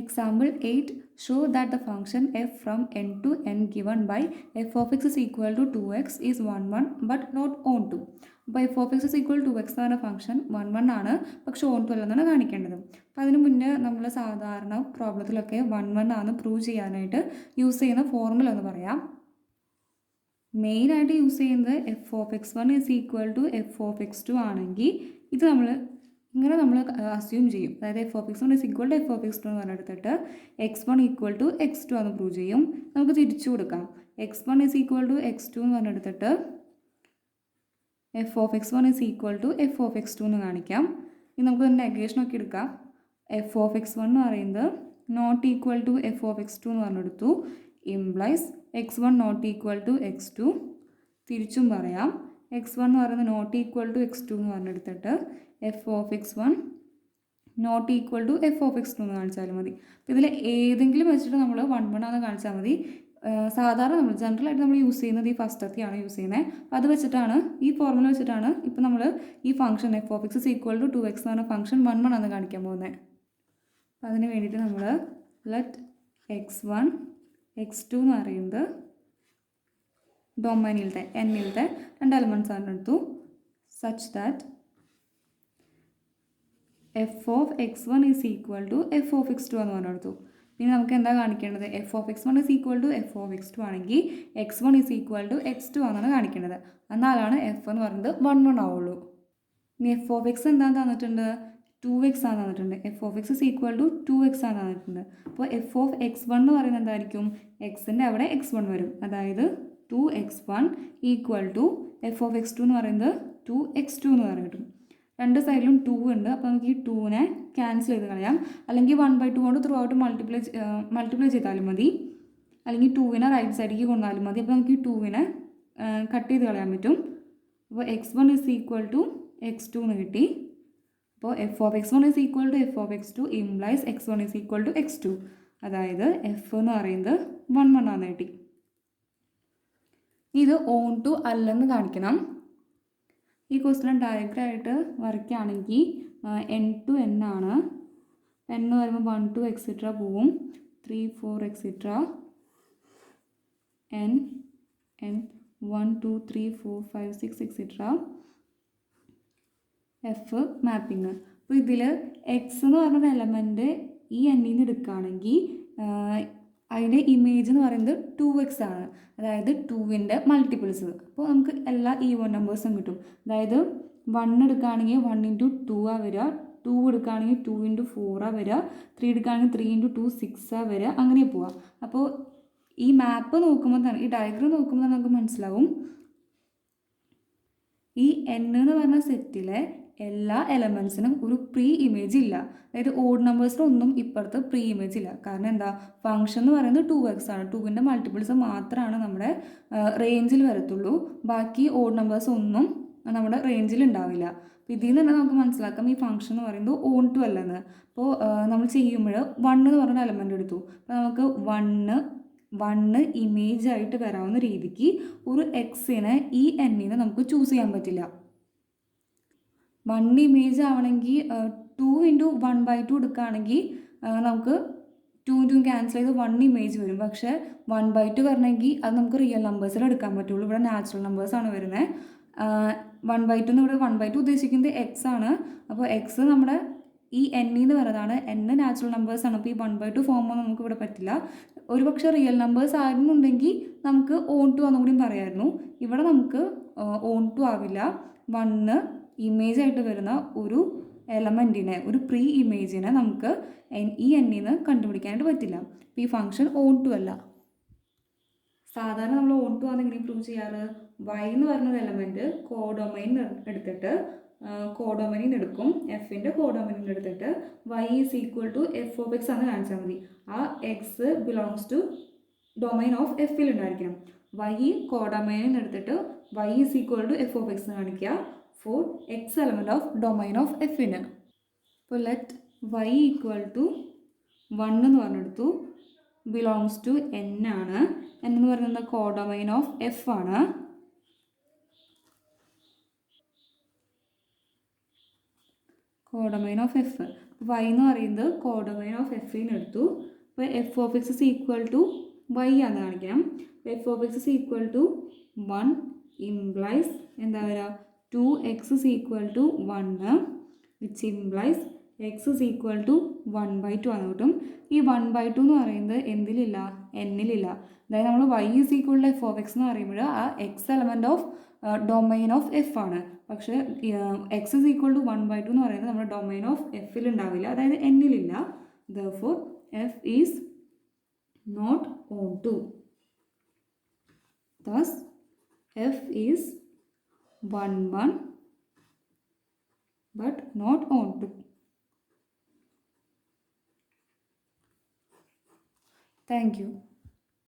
Example 8. Show that the function f from n to n given by f of x is equal to 2x is 1 1 but not on 2. അപ്പോൾ f of x is equal to x എന്ന് പറഞ്ഞ function 1 1 ആണ്, പക്ഷെ on 2 അല്ലെന്നാണ് കാണിക്കേണ്ടത്. അപ്പോൾ അതിന് മുന്നേ നമ്മൾ സാധാരണ പ്രോബ്ലത്തിലൊക്കെ 1 1 ആണ് പ്രൂവ് ചെയ്യാനായിട്ട് യൂസ് ചെയ്യുന്ന ഫോർമുല എന്ന് പറയാം. മെയിനായിട്ട് യൂസ് ചെയ്യുന്നത് f of x one is equal to f of x two ആണെങ്കിൽ ഇത് ഇങ്ങനെ നമ്മൾ അസ്യൂം ചെയ്യും. അതായത് f of x one is equal to f of x two എന്ന് പറഞ്ഞെടുത്തിട്ട് x one equal to x two എന്ന് പ്രൂവ് ചെയ്യും. നമുക്ക് തിരിച്ചു കൊടുക്കാം. X one is equal to x two എന്ന് പറഞ്ഞെടുത്തിട്ട് f of x one is equal to f of x two എന്ന് കാണിക്കാം. ഇനി നമുക്ക് നെഗേഷനൊക്കെ എടുക്കാം. എഫ് ഓഫ് എക്സ് വൺ എന്ന് പറയുന്നത് not equal to f of x two എന്ന് പറഞ്ഞെടുത്തു. Implies x one not equal to x two. തിരിച്ചും പറയാം. എക്സ് വൺ എന്ന് പറയുന്നത് not equal to x two എന്ന് പറഞ്ഞെടുത്തിട്ട് f of x one not equal to f of x two എന്ന് കാണിച്ചാലും മതി. അപ്പോൾ ഇതിൽ ഏതെങ്കിലും വെച്ചിട്ട് നമ്മൾ 1 1 ആണെന്ന് കാണിച്ചാൽ മതി. സാധാരണ നമ്മൾ ജനറലായിട്ട് നമ്മൾ യൂസ് ചെയ്യുന്നത് ഈ ഫസ്റ്റത്തെയാണ് യൂസ് ചെയ്യുന്നത്. അപ്പോൾ അത് വെച്ചിട്ടാണ്, ഈ ഫോർമുല വെച്ചിട്ടാണ് ഇപ്പോൾ നമ്മൾ ഈ function f of x is equal to 2x എന്ന് പറഞ്ഞ ഫംഗ്ഷൻ 1 1 ആണെന്ന് കാണിക്കാൻ പോകുന്നത്. അപ്പോൾ അതിന് വേണ്ടിയിട്ട് നമ്മൾ let x one x two എന്ന് പറയുന്നത് ഡൊമൈനിലത്തെ എന്നിലത്തെ 2 എലമെൻറ്റ്സ് ആണ് എടുത്തു. Such that f of x one is equal to f of x two എന്ന് പറഞ്ഞെടുത്തു. ഇനി നമുക്ക് എന്താ കാണിക്കേണ്ടത്? F of x one is equal to f of x two ആണെങ്കിൽ x one is equal to x two ആണെന്നാണ് കാണിക്കേണ്ടത്. എന്നാലാണ് എഫ് എന്ന് പറയുന്നത് 1 1 ആവുള്ളൂ. ഇനി എഫ് ഓഫ് എക്സ് എന്താണെന്ന് തന്നിട്ടുണ്ട്? 2x ആണ് തന്നിട്ടുണ്ട്. F of x is equal to 2x ആണ് തന്നിട്ടുണ്ട്. അപ്പോൾ എഫ് ഓഫ് എക്സ് വൺ എന്ന് പറയുന്നത് എന്തായിരിക്കും? എക്സിൻ്റെ അവിടെ എക്സ് വൺ വരും. അതായത് 2x1 equal to f of x two എന്ന് പറയുന്നത് 2x2 എന്ന് പറഞ്ഞിട്ടും. രണ്ട് സൈഡിലും 2 ഉണ്ട്. അപ്പോൾ നമുക്ക് ഈ 2നെ ക്യാൻസൽ ചെയ്ത് കളയാം. അല്ലെങ്കിൽ 1/2 കൊണ്ട് ത്രൂ ഔട്ട് മൾട്ടിപ്ലൈ ചെയ്താലും മതി. അല്ലെങ്കിൽ 2നെ റൈറ്റ് സൈഡിലേക്ക് കൊണ്ടാലും മതി. അപ്പോൾ നമുക്ക് ഈ 2നെ കട്ട് ചെയ്ത് കളയാൻ പറ്റും. അപ്പോൾ x1 is equal to x2 എന്ന് കിട്ടി. അപ്പോൾ f of x one is equal to f of x two implies x one is equal to x two. അതായത് എഫ് എന്ന് പറയുന്നത് 1 1 ആണെന്ന് കിട്ടി. ഇത് ഓൺ ടു അല്ലെന്ന് കാണിക്കണം. ഈ ക്വസ്റ്റ്യൻ ഡയറക്റ്റായിട്ട് വരയ്ക്കുകയാണെങ്കിൽ എൻ ടു എൻ ആണ്. എൻ എന്ന് പറയുമ്പോൾ 1 2 എക്സെട്ര പോവും. 3 4 etcetera N 1 2 3 4 5 6 etcetera F mapping. അപ്പോൾ ഇതിൽ എക്സ് എന്ന് പറഞ്ഞൊരു എലമെൻറ്റ് ഈ എന്നിൽ നിന്ന് എടുക്കുകയാണെങ്കിൽ അതിൻ്റെ ഇമേജ് എന്ന് പറയുന്നത് 2x ആണ്. അതായത് 2ൻ്റെ മൾട്ടിപ്പിൾസ്. അപ്പോൾ നമുക്ക് എല്ലാ ഈവൻ നമ്പേഴ്സും കിട്ടും. അതായത് 1 എടുക്കുകയാണെങ്കിൽ 1 × 2 ആ വരിക, 2 എടുക്കുകയാണെങ്കിൽ 2 × 4 ആ വരിക, 3 എടുക്കുകയാണെങ്കിൽ 3 × 2 6 ആ വരിക, അങ്ങനെ പോവാം. അപ്പോൾ ഈ മാപ്പ് നോക്കുമ്പോൾ തന്നെ, ഈ ഡയഗ്രം നോക്കുമ്പോൾ തന്നെ നമുക്ക് മനസ്സിലാവും ഈ n എന്ന് പറഞ്ഞ സെറ്റിലെ എല്ലാ എലമെൻസിനും ഒരു പ്രീ ഇമേജ് ഇല്ല. അതായത് ഓഡ് നമ്പേഴ്സിലൊന്നും ഇപ്പുറത്ത് പ്രീ ഇമേജ് ഇല്ല. കാരണം എന്താ? ഫംഗ്ഷൻ എന്ന് പറയുന്നത് 2x ആണ്. 2ൻ്റെ മൾട്ടിപ്പിൾസ് മാത്രമാണ് നമ്മുടെ റേഞ്ചിൽ വരത്തുള്ളൂ. ബാക്കി ഓഡ് നമ്പേഴ്സ് ഒന്നും നമ്മുടെ റേഞ്ചിൽ ഉണ്ടാവില്ല. അപ്പോൾ ഇതിൽ നിന്ന് തന്നെ നമുക്ക് മനസ്സിലാക്കാം ഈ ഫംഗ്ഷൻ എന്ന് പറയുന്നത് ഓൺ ടു അല്ലെന്ന്. അപ്പോൾ നമ്മൾ ചെയ്യുമ്പോൾ 1 എന്ന് പറഞ്ഞ എലമെൻ്റ് എടുത്തു. അപ്പോൾ നമുക്ക് 1 ഇമേജ് ആയിട്ട് വരാവുന്ന രീതിക്ക് ഒരു എക്സിനെ ഈ എന്നിനെ നമുക്ക് ചൂസ് ചെയ്യാൻ പറ്റില്ല. 1 ഇമേജ് ആവണമെങ്കിൽ 2 × 1/2 എടുക്കുകയാണെങ്കിൽ നമുക്ക് 2 × 2 ക്യാൻസൽ ചെയ്ത് 1 ഇമേജ് വരും. പക്ഷേ 1/2 വരണമെങ്കിൽ അത് നമുക്ക് റിയൽ നമ്പേഴ്സിൽ എടുക്കാൻ പറ്റുള്ളൂ. ഇവിടെ നാച്ചുറൽ നമ്പേഴ്സാണ് വരുന്നത്. 1/2 എന്ന് ഇവിടെ 1/2 ഉദ്ദേശിക്കുന്നത് എക്സ് ആണ്. അപ്പോൾ എക്സ് നമ്മുടെ ഈ എന്നിൽ നിന്ന് വരുന്നതാണ്. n നാച്ചുറൽ നമ്പേഴ്സാണ്. അപ്പോൾ ഈ 1/2 ഫോമോ നമുക്ക് ഇവിടെ പറ്റില്ല. ഒരുപക്ഷെ റിയൽ നമ്പേഴ്സ് ആയിരുന്നുണ്ടെങ്കിൽ നമുക്ക് ഓൺ ടു എന്നും കൂടി പറയാമായിരുന്നു. ഇവിടെ നമുക്ക് ഓൺ ടു ആവില്ല. 1 ഇമേജ് ആയിട്ട് വരുന്ന ഒരു എലമെൻറ്റിനെ, ഒരു പ്രീ ഇമേജിനെ നമുക്ക് ഈ എന്നിൽ നിന്ന് കണ്ടുപിടിക്കാനായിട്ട് പറ്റില്ല. അപ്പോൾ ഈ ഫംഗ്ഷൻ ഓൺ ടു അല്ല. സാധാരണ നമ്മൾ ഓൺ ടു ആണ് എങ്ങനെ പ്രൂവ് ചെയ്യാറ്? y എന്ന് പറഞ്ഞൊരു എലമെൻറ്റ് കോഡൊമൈൻ എടുത്തിട്ട് കോഡൊമൈനിൽ എടുക്കും. എഫിൻ്റെ കോഡൊമൈനിൽ എടുത്തിട്ട് y is equal to f of x ആണ് കാണിച്ചാൽ മതി. ആ x belongs to domain of എഫിൽ ഉണ്ടായിരിക്കണം. y കോഡൊമൈനിൽ എടുത്തിട്ട് y is equal to f of x കാണിക്കുക for x element of domain of എഫിന്. അപ്പോൾ ലെറ്റ് y ഈക്വൽ ടു 1 എന്ന് പറഞ്ഞെടുത്തു. ബിലോങ്സ് ടു n ആണ്. n എന്ന് പറയുന്നത് കോഡൊമൈൻ ഓഫ് എഫ് ആണ്. Codomain of f. y എന്ന് പറയുന്നത് കോഡൊമൈൻ ഓഫ് എഫിന് എടുത്തു. അപ്പോൾ f of x is equal to y ആണെന്ന് കാണിക്കണം. F of x is equal to 1 implies എന്താ വരിക 2x is equal to 1 which implies x is equal to 1/2 ആണ് കിട്ടും. ഈ 1/2 എന്ന് പറയുന്നത് എന്തിലില്ല, എന്നിലില്ല. അതായത് നമ്മൾ y is equal to f of x എന്ന് പറയുമ്പോൾ ആ x element of domain of f ആണ്. പക്ഷേ എക്സ് ഇസ് ഈക്വൽ ടു 1/2 എന്ന് പറയുന്നത് നമ്മുടെ ഡൊമൈൻ ഓഫ് എഫിൽ ഉണ്ടാവില്ല, അതായത് എന്നിലില്ല. Therefore f is not onto. Thus f is 1 but not on to. Thank you.